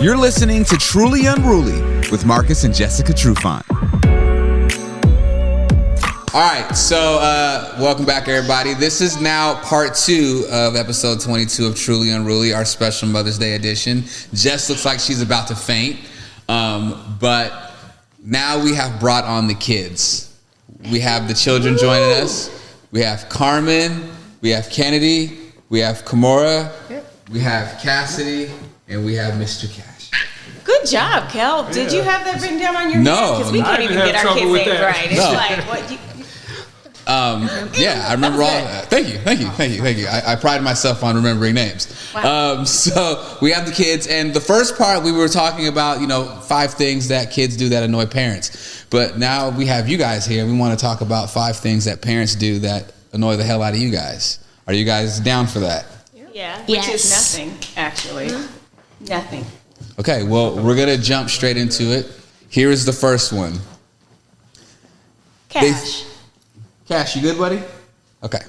You're listening to Truly Unruly with Marcus and Jessica Trufant. All right, so welcome back, everybody. This is now part 2 of episode 22 of Truly Unruly, our special Mother's Day edition. Jess looks like she's about to faint, but now we have brought on the kids. We have the children joining us. We have Carmen, we have Kennedy, we have Kimora, we have Cassidy, and we have Mr. Cash. Good job, Kel. Did you have that written down on your No. Because we can't even get our kids' names right. It's No. like, what? Yeah, I remember all that. Thank you. I pride myself on remembering names. Wow. So we have the kids, and the first part we were talking about, 5 things that kids do that annoy parents. But now we have you guys here, and we want to talk about 5 things that parents do that annoy the hell out of you guys. Are you guys down for that? Yeah. Which is nothing, actually. Mm-hmm. Nothing. Okay, well, we're going to jump straight into it. Here is the first one. Cash. Cash, you good, buddy? Okay.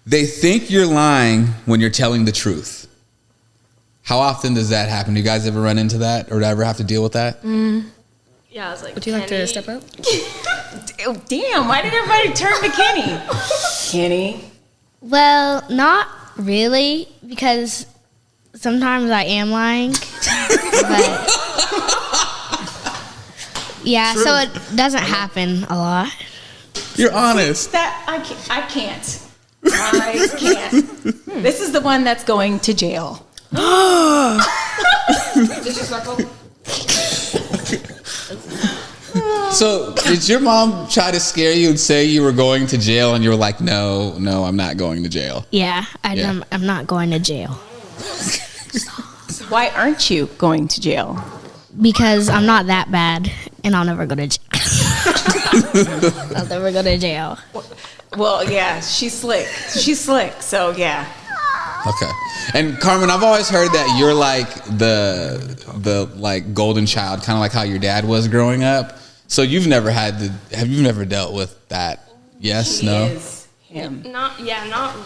They think you're lying when you're telling the truth. How often does that happen? Do you guys ever run into that or ever have to deal with that? Yeah, I was like, would you like to step up? Oh, damn, why did everybody turn to Kenny? Kenny? Well, not really, because sometimes I am lying. But yeah, so it doesn't happen a lot. You're honest. That I can't. I can't. This is the one that's going to jail. So, did your mom try to scare you and say you were going to jail, and you were like, no, I'm not going to jail? Yeah, I'm not going to jail. Why aren't you going to jail? Because I'm not that bad, and I'll never go to jail. I'll never go to jail. Well, yeah, she's slick. So yeah. Okay. And Carmen, I've always heard that you're like the like golden child, kind of like how your dad was growing up. So you've never dealt with that? Yes, She no. is him. not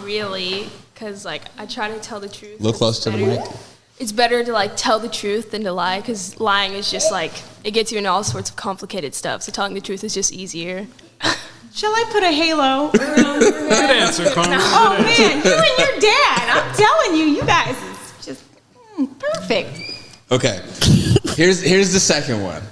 really, because like I try to tell the truth. Look close to the mic. It's better to like tell the truth than to lie, because lying is just like it gets you into all sorts of complicated stuff. So telling the truth is just easier. Shall I put a halo around your head? Good answer, Carmen. Oh man, you and your dad. I'm telling you guys is just perfect. Okay. Here's the second one.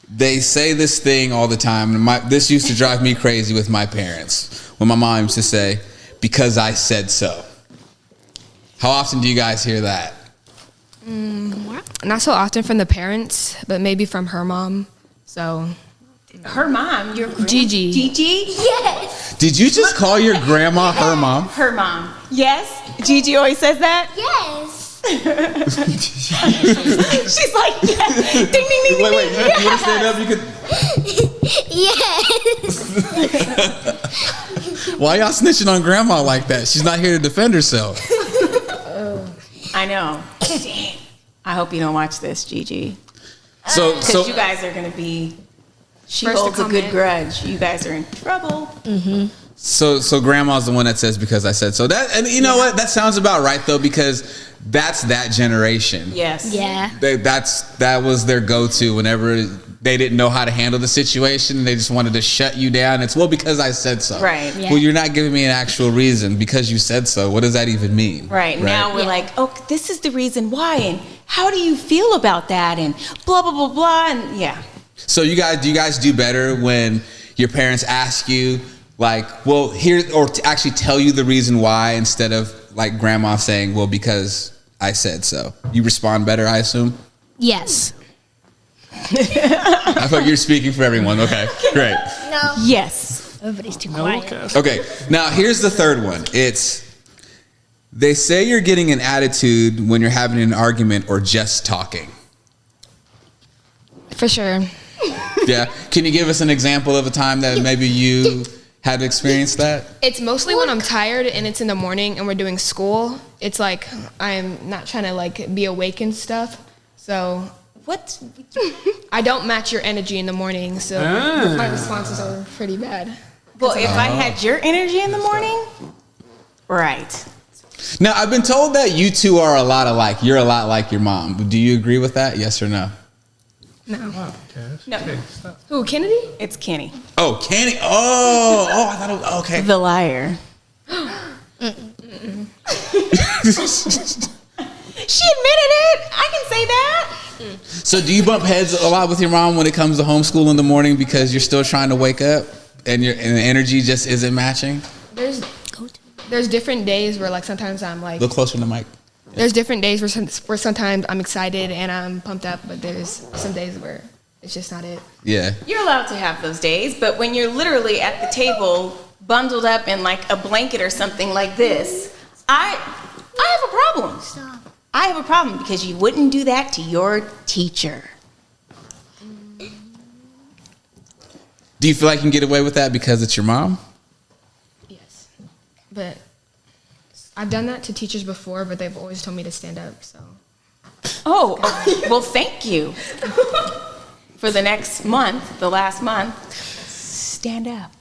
They say this thing all the time, and this used to drive me crazy with my parents. When my mom used to say, "Because I said so." How often do you guys hear that? Not so often from the parents, but maybe from her mom. So, Her mom, your Gigi. Gigi? Yes. Did you just call your grandma her mom? Her mom. Yes? Gigi always says that? Yes. She's like, yeah. Ding, ding, ding, ding. Wait, ding. you want to stand up? You could. Yes. Why y'all snitching on grandma like that? She's not here to defend herself. I know. Dang. I hope you don't watch this, Gigi. So Because you guys are going to be, she First to holds a good comment. grudge. You guys are in trouble. So grandma's the one that says because I said so. That, and you know what? That sounds about right though, because that's that generation. Yes. Yeah. That was their go-to whenever they didn't know how to handle the situation. They just wanted to shut you down. It's because I said so. Right. Yeah. Well, you're not giving me an actual reason because you said so. What does that even mean? Right. Now we're like, oh, this is the reason why. And how do you feel about that? And blah, blah, blah, blah. And yeah. So do you guys do better when your parents ask you like, well, here, or to actually tell you the reason why instead of like grandma saying, well, because I said so? You respond better, I assume? Yes. I thought you were speaking for everyone. Okay, great. No. Yes. Everybody's too quiet. Okay, now here's the third one. They say you're getting an attitude when you're having an argument or just talking. for sure. Yeah. Can you give us an example of a time that maybe you had experienced that? It's mostly when I'm tired and it's in the morning and we're doing school. It's like I'm not trying to like be awake and stuff. So What? I don't match your energy in the morning. So my responses are pretty bad. Well, if I had your energy in the morning, right. Now, I've been told that you two are a lot alike. You're a lot like your mom. Do you agree with that? Yes or no? No. Wow, Cash. No. Hey, stop. Who, Kennedy? It's Kenny. Oh, Kenny. Oh, I thought it was, okay. The liar. She admitted it. I can say that. So do you bump heads a lot with your mom when it comes to homeschool in the morning because you're still trying to wake up and the energy just isn't matching? There's different days where like sometimes I'm like. Look closer to the mic. There's different days where sometimes I'm excited and I'm pumped up, but there's some days where it's just not it. Yeah. You're allowed to have those days, but when you're literally at the table, bundled up in like a blanket or something like this, I have a problem. Stop. I have a problem because you wouldn't do that to your teacher. Do you feel like you can get away with that because it's your mom? Yes. But I've done that to teachers before, but they've always told me to stand up, so. Oh, well, thank you. For the next month, the last month, stand up.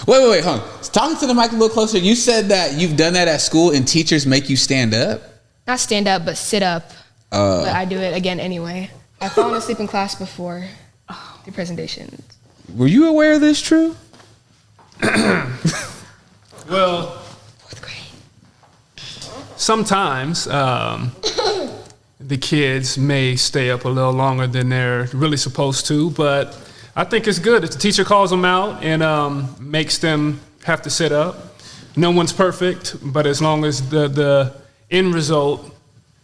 Wait, hold on. Talking to the mic a little closer. You said that you've done that at school and teachers make you stand up? Not stand up, but sit up. But I do it again anyway. I've fallen asleep in class before the presentations. Were you aware of this, True? Well, 4th grade. sometimes the kids may stay up a little longer than they're really supposed to, but I think it's good if the teacher calls them out and makes them have to sit up. No one's perfect, but as long as the end result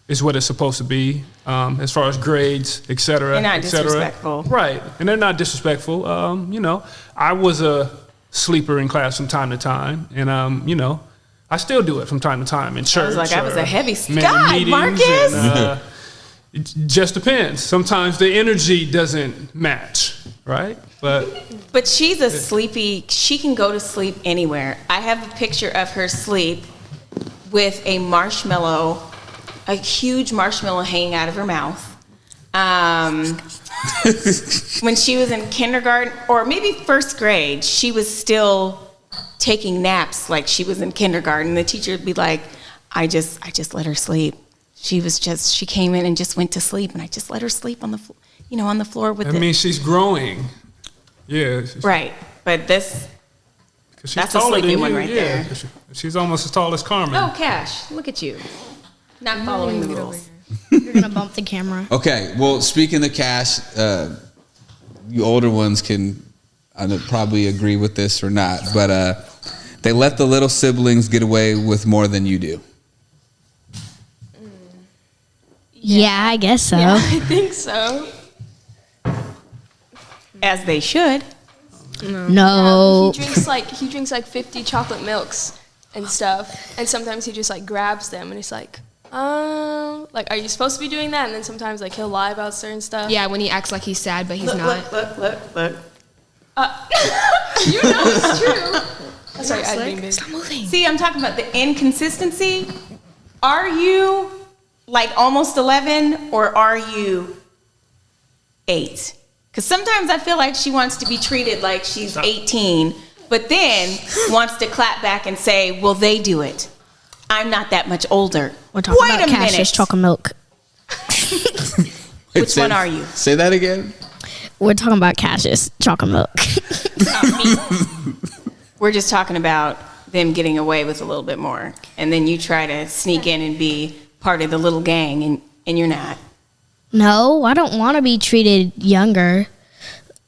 is what it's supposed to be, as far as grades, et cetera, They're not et cetera. disrespectful. Right, and they're not disrespectful. I was a sleeper in class from time to time, and I still do it from time to time in church. I was a heavy man God, meetings, Marcus. and, it just depends. Sometimes the energy doesn't match, right? But she's a sleepy, she can go to sleep anywhere. I have a picture of her sleep with a marshmallow, a huge marshmallow hanging out of her mouth. When she was in kindergarten, or maybe 1st grade, she was still taking naps like she was in kindergarten. The teacher would be like, I just let her sleep. She came in and just went to sleep, and I just let her sleep on the floor with I mean, she's growing. Yeah. Right, but this, 'Cause she's that's a taller sleepy than one you, right yeah. there. She's almost as tall as Carmen. Oh, Cash, look at you. Not following the rules. You're gonna bump the camera. Okay, well, speaking of Cash, you older ones can probably agree with this or not, but they let the little siblings get away with more than you do. Yeah, I guess so. Yeah, I think so. As they should. No. He drinks like 50 chocolate milks and stuff, and sometimes he just like grabs them and he's like, are you supposed to be doing that? And then sometimes like he'll lie about certain stuff. Yeah, when he acts like he's sad, but he's Look, not. look. You know it's true. Sorry, I didn't mean Stop moving. See, I'm talking about the inconsistency. Are you like almost 11 or are you 8? Because sometimes I feel like she wants to be treated like she's 18, but then wants to clap back and say, well, they do it. I'm not that much older. We're talking Wait about a Cassius minute. chocolate milk. Which one are you? Say that again. We're talking about Cassius chocolate milk. Not me. We're just talking about them getting away with a little bit more. And then you try to sneak in and be part of the little gang, and you're not. No, I don't want to be treated younger,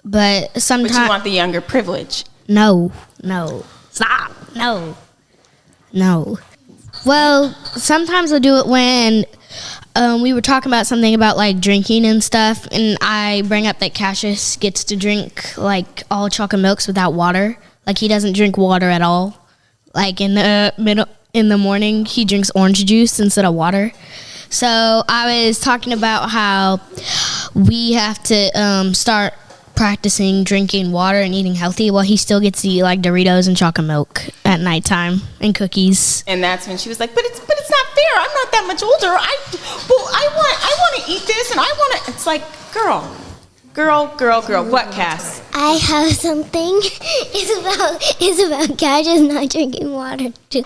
but But sometimes. you want the younger privilege. No. Stop. No. Well, sometimes I'll do it when we were talking about something about like drinking and stuff, and I bring up that Cassius gets to drink like all chocolate milks without water. Like he doesn't drink water at all. Like in the morning, he drinks orange juice instead of water. So I was talking about how we have to start practicing drinking water and eating healthy while he still gets to eat like Doritos and chocolate milk at nighttime and cookies. And that's when she was like, but it's not fair. I'm not that much older. I want to eat this, and I want to. It's like, girl, Girl. What, Cass? I have something. It's about Cassius not drinking water too.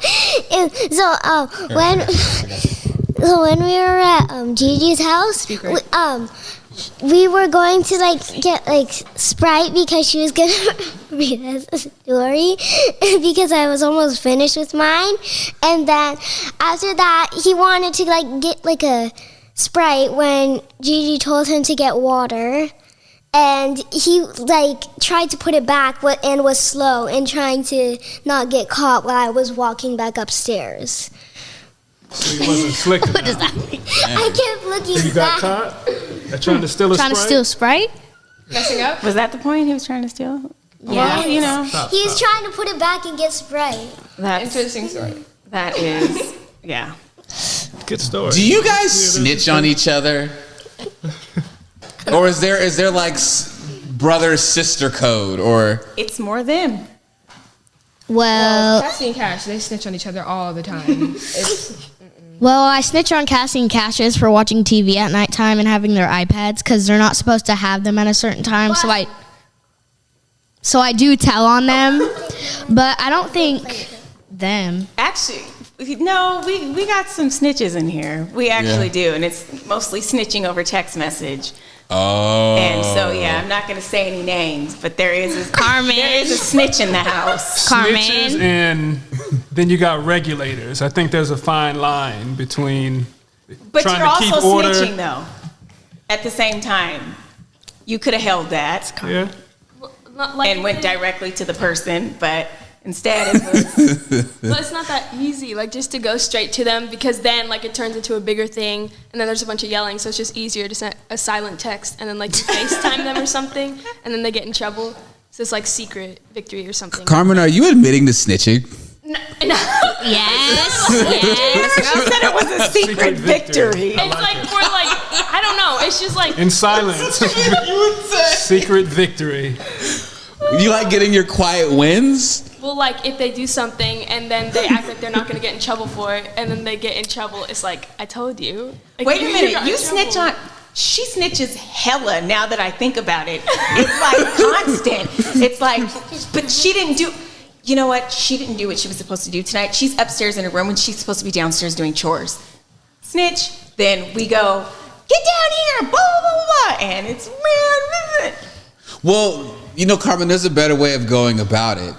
When we were at Gigi's house, we were going to get Sprite because she was gonna read us a story because I was almost finished with mine, and then after that he wanted to get a Sprite when Gigi told him to get water. And he tried to put it back and was slow and trying to not get caught while I was walking back upstairs. So he wasn't slick enough. What does that mean? I kept looking You got caught? Trying to steal a Trying to Sprite? steal Sprite? Messing up? Was that the point he was trying to steal? Yeah. Well, you know. He was trying to put it back and get Sprite. That's Interesting story. That is, yeah. Good story. Do you guys snitch on each other? Or is there brother sister code, or It's more them. Well, Cassie and Cash, they snitch on each other all the time. I snitch on Cassie and Cassius for watching TV at nighttime and having their iPads because they're not supposed to have them at a certain time. So I do tell on them, but I don't think them. Actually, no, we got some snitches in here. We actually do, and it's mostly snitching over text message. oh? And so, yeah, I'm not going to say any names, but there is a Carmen. snitch in the house. Snitches, Carmen. and then you got regulators. I think there's a fine line between But trying you're to keep also order. snitching, though, at the same time. You could have held that Yeah. and went directly to the person, but instead it was... But it's not that easy, just to go straight to them, because then it turns into a bigger thing, and then there's a bunch of yelling, so it's just easier to send a silent text, and then you FaceTime them or something, and then they get in trouble. So it's secret victory or something. Carmen, are you admitting to snitching? No. Yes. She said it was a secret victory. It's more I don't know. It's just In silence. You would say. Secret victory. You like getting your quiet wins? well, if they do something and then they act like they're not gonna get in trouble for it, and then they get in trouble, it's I told you. Wait a minute, got you in snitch trouble. on... She snitches hella now that I think about it. It's constant. It's but she didn't do... You know what? She didn't do what she was supposed to do tonight. She's upstairs in her room when she's supposed to be downstairs doing chores. Snitch. Then we go, get down here, blah, blah, blah, blah. And it's... Well, Carmen, there's a better way of going about it.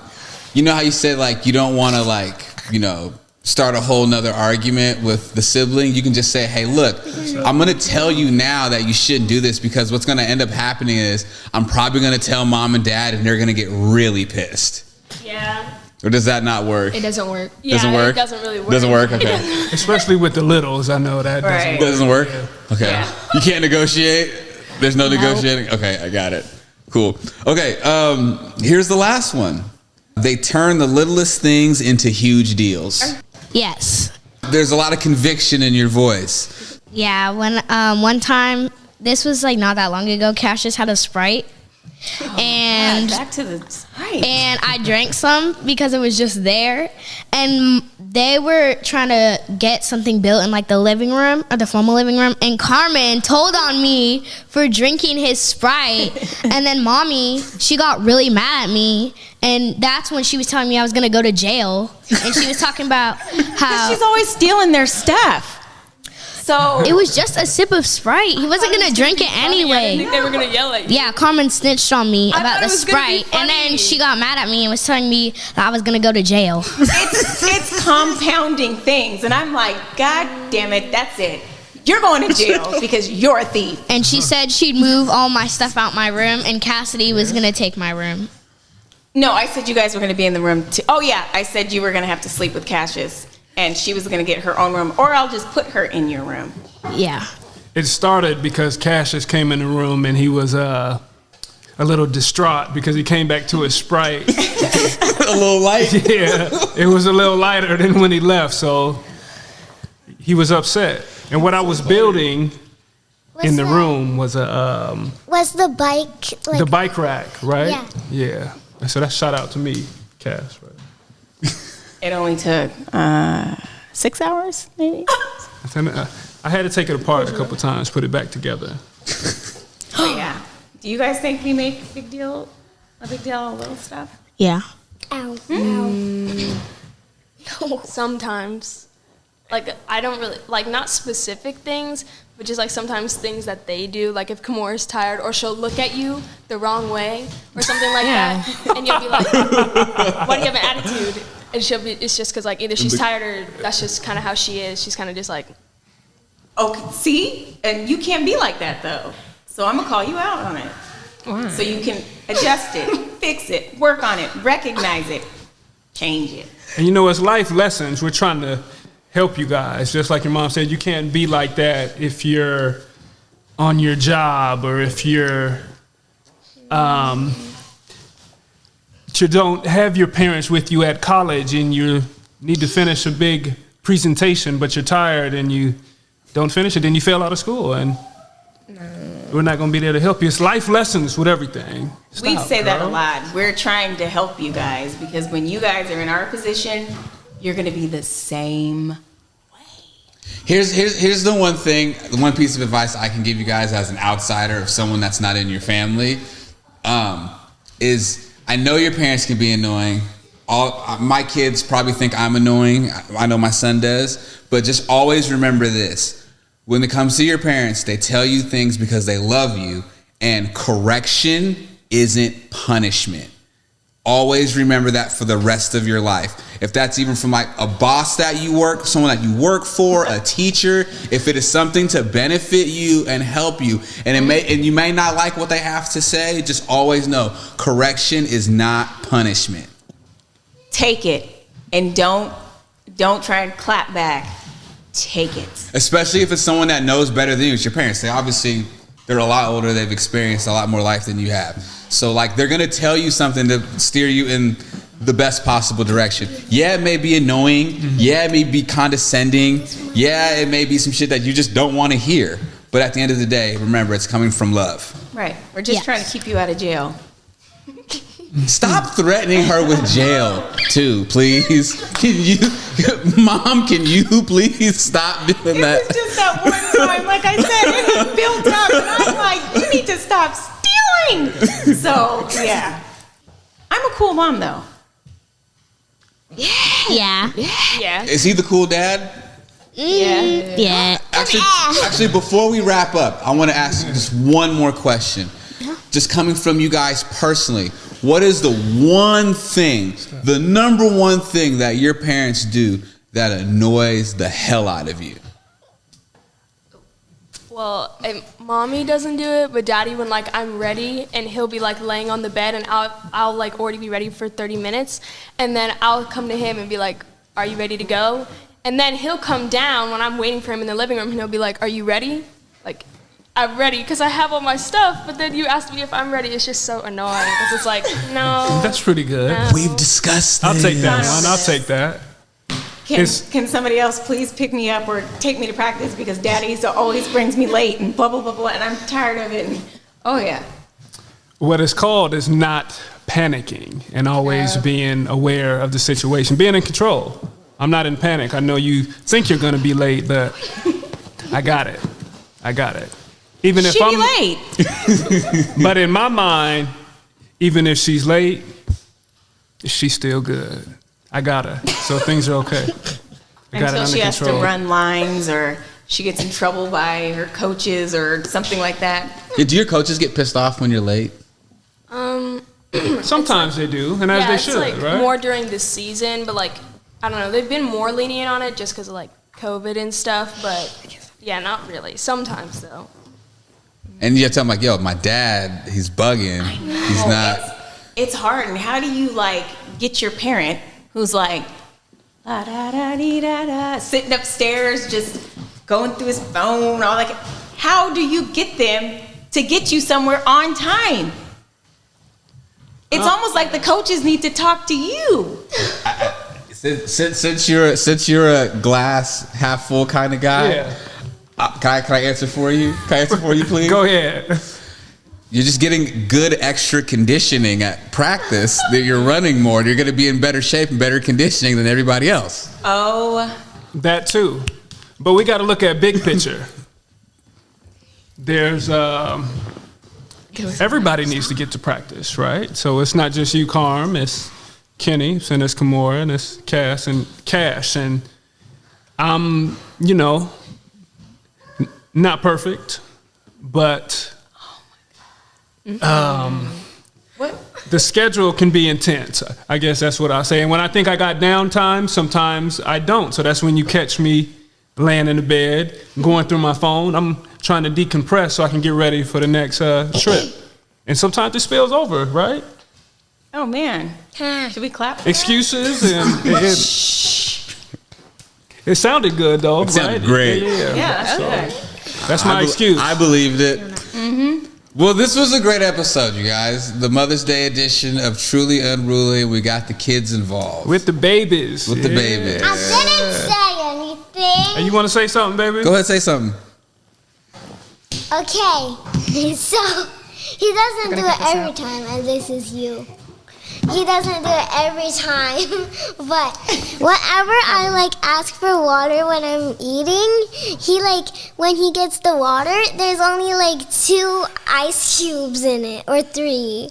You know how you said you don't want to start a whole nother argument with the sibling? You can just say, hey, look, I'm going to tell you now that you shouldn't do this, because what's going to end up happening is I'm probably going to tell mom and dad and they're going to get really pissed. Yeah. Or does that not work? It doesn't work. Yeah, Doesn't work? It doesn't really work. Doesn't work? It Okay. doesn't- Especially with the littles, I know that Right. doesn't work. Doesn't work? Okay. Yeah. You can't negotiate? There's no negotiating? Okay, I got it. Cool. Okay, here's the last one. They turn the littlest things into huge deals. Yes. There's a lot of conviction in your voice. Yeah, when one time, this was not that long ago, Cassius had a Sprite. And Back to the site. and I drank some because it was just there, and they were trying to get something built in the living room or the formal living room, and Carmen told on me for drinking his Sprite, and then mommy, she got really mad at me, and that's when she was telling me I was gonna go to jail, and she was talking about how She's always stealing their stuff. So it was just a sip of Sprite. He wasn't gonna drink it I didn't anyway. think they were gonna yell at you. Yeah, Carmen snitched on me I about thought the it was gonna be Sprite, and then funny. she got mad at me and was telling me that I was gonna go to jail. it's compounding things, and I'm like, God damn it, that's it. You're going to jail because you're a thief. And she said she'd move all my stuff out my room, and Cassidy was gonna take my room. No, I said you guys were going to be in the room too. Oh yeah, I said you were going to have to sleep with Cassius, and she was going to get her own room, or I'll just put her in your room. Yeah. It started because Cassius came in the room and he was a little distraught because he came back to his Sprite. A little light. Yeah, it was a little lighter than when he left, so he was upset. And what I was building in the room was Was the bike the bike rack, right? Yeah. Yeah. So that's shout out to me, Cass. Right? It only took 6 hours, maybe. I had to take it apart a couple times, put it back together. But yeah, Do you guys think we make a big deal of little stuff? Yeah. Ow. Sometimes. Like, I don't really, like, not specific things, but just, like, sometimes things that they do. Like, if Kamora's tired, or she'll look at you the wrong way, or something like that. And you'll be like, why do you have an attitude? And it's just because, like, either she's tired or that's just kind of how she is. She's kind of just like, Okay, see? And you can't be like that, though. So I'm going to call you out on it. Why? So you can adjust it, fix it, work on it, recognize it, change it. And you know, it's life lessons. We're trying to help you guys. Just like your mom said, you can't be like that if you're on your job or if you're, you don't have your parents with you at college and you need to finish a big presentation, but you're tired and you don't finish it, then you fail out of school. And we're not going to be there to help you. It's life lessons with everything. We Stop, say that a girl. lot. We're trying to help you guys because when you guys are in our position, you're going to be the same. Here's the one thing, the one piece of advice I can give you guys as an outsider of someone that's not in your family, is I know your parents can be annoying. My kids probably think I'm annoying. I know my son does. But just always remember this. When it comes to your parents, they tell you things because they love you, and correction isn't punishment. Always remember that for the rest of your life. If that's even from like a boss that you work, someone that you work for, a teacher, if it is something to benefit you and help you, and you may not like what they have to say, just always know correction is not punishment. Take it and don't try and clap back. Take it. Especially if it's someone that knows better than you. It's your parents. They're a lot older. They've experienced a lot more life than you have. So like they're gonna tell you something to steer you in the best possible direction. Yeah, it may be annoying. Yeah, it may be condescending. Yeah, it may be some shit that you just don't want to hear. But at the end of the day, remember, it's coming from love. Right. We're just trying to keep you out of jail. Stop threatening her with jail, too, please. Mom, can you please stop doing that? It was just that one time, like I said, it built up, and I'm like, you need to stop stealing. So, yeah. I'm a cool mom, though. Yeah. yeah. Is he the cool dad? Yeah. Actually, before we wrap up, I want to ask you just one more question. Just coming from you guys personally, what is the number one thing that your parents do that annoys the hell out of you? Well, mommy doesn't do it, but daddy, when like I'm ready and he'll be like laying on the bed and I'll like already be ready for 30 minutes, and then I'll come to him and be like, are you ready to go? And then he'll come down when I'm waiting for him in the living room and he'll be like, are you ready? Like, I'm ready because I have all my stuff, but then you asked me if I'm ready. It's just so annoying because it's like, no. That's pretty good. No. We've discussed this. I'll take that one. I'll take that. Can somebody else please pick me up or take me to practice because daddy always brings me late and blah, blah, blah, blah, and I'm tired of it. And, oh, yeah. What it's called is not panicking and always being aware of the situation, being in control. I'm not in panic. I know you think you're going to be late, but I got it. Even if I'm late. But in my mind, even if she's late, she's still good. I got her, so things are okay. I got it Until under she has control. to run lines or she gets in trouble by her coaches or something like that. Do your coaches get pissed off when you're late? Sometimes they do, and as they should, it's like right? more during the season, but like, I don't know, they've been more lenient on it just because of like COVID and stuff, but yeah, not really. Sometimes though. And you have to tell them like, yo, my dad, he's bugging. He's not. It's hard. And how do you like get your parent who's like, da da da dee da da, sitting upstairs just going through his phone, all like, how do you get them to get you somewhere on time? It's almost like the coaches need to talk to you. Since you're a glass half full kind of guy, Yeah. Can I answer for you? Can I answer for you, please? Go ahead. You're just getting good extra conditioning at practice. That you're running more. You're going to be in better shape and better conditioning than everybody else. Oh, That too. But we got to look at big picture. There's everybody needs to get to practice, right? So it's not just you, Carm. It's Kenny, and it's Kimora, and it's Cash, and I'm, not perfect, but the schedule can be intense. I guess that's what I'll say. And when I think I got downtime, sometimes I don't. So that's when you catch me laying in the bed, going through my phone. I'm trying to decompress so I can get ready for the next trip. And sometimes it spills over, right? Oh, man. Should we clap for Excuses and it sounded good though. It sounded right? great. Yeah, that's good. That's my excuse. I believed it. Mm-hmm. Well, this was a great episode, you guys. The Mother's Day edition of Truly Unruly. We got the kids involved. With the babies. With the babies. I didn't say anything. Hey, you want to say something, baby? Go ahead, say something. Okay, so he doesn't do it every time, and this is you. He doesn't do it every time, but whenever I ask for water when I'm eating, he when he gets the water, there's only 2 ice cubes in it or 3.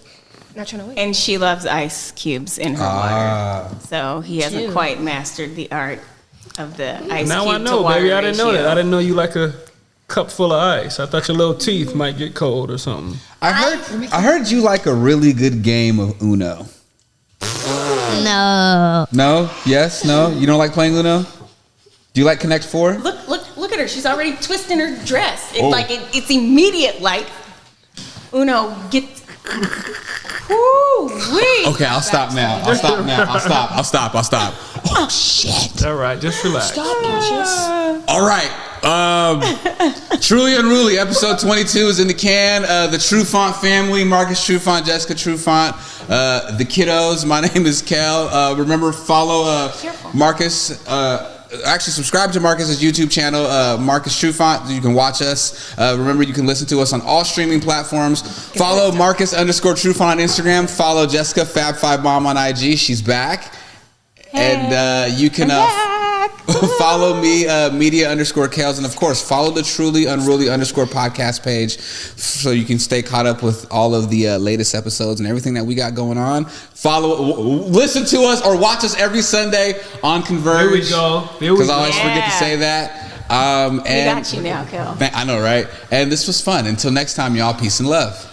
Not trying to wait. And she loves ice cubes in her water. So he hasn't quite mastered the art of the ice Now cube I know, to water baby. I didn't know ratio. that. I didn't know you like a cup full of ice. I thought your little teeth might get cold or something. I heard you like a really good game of Uno. No. No? Yes? No? You don't like playing Uno? Do you like Connect 4? Look at her. She's already twisting her dress. It's Oh. it's immediate. Uno, get. Woo-wee. Okay, I'll stop now. I'll stop. Oh, shit. All right, just relax. All right. Truly Unruly, episode 22 is in the can. The Trufant family, Marcus Trufant, Jessica Trufant, the kiddos. My name is Kel. Remember, follow Marcus. Actually, subscribe to Marcus's YouTube channel, Marcus Trufant. You can watch us. Remember, you can listen to us on all streaming platforms. Follow Marcus_Trufant on Instagram. Follow Jessica Fab5Mom on IG. She's back. And you can follow me, media_Kels, and of course, follow the Truly Unruly _podcast page so you can stay caught up with all of the latest episodes and everything that we got going on. Listen to us or watch us every Sunday on Converge. Here we go. Because I always forget to say that. We got you now, Kel. I know, right? And this was fun. Until next time, y'all, peace and love.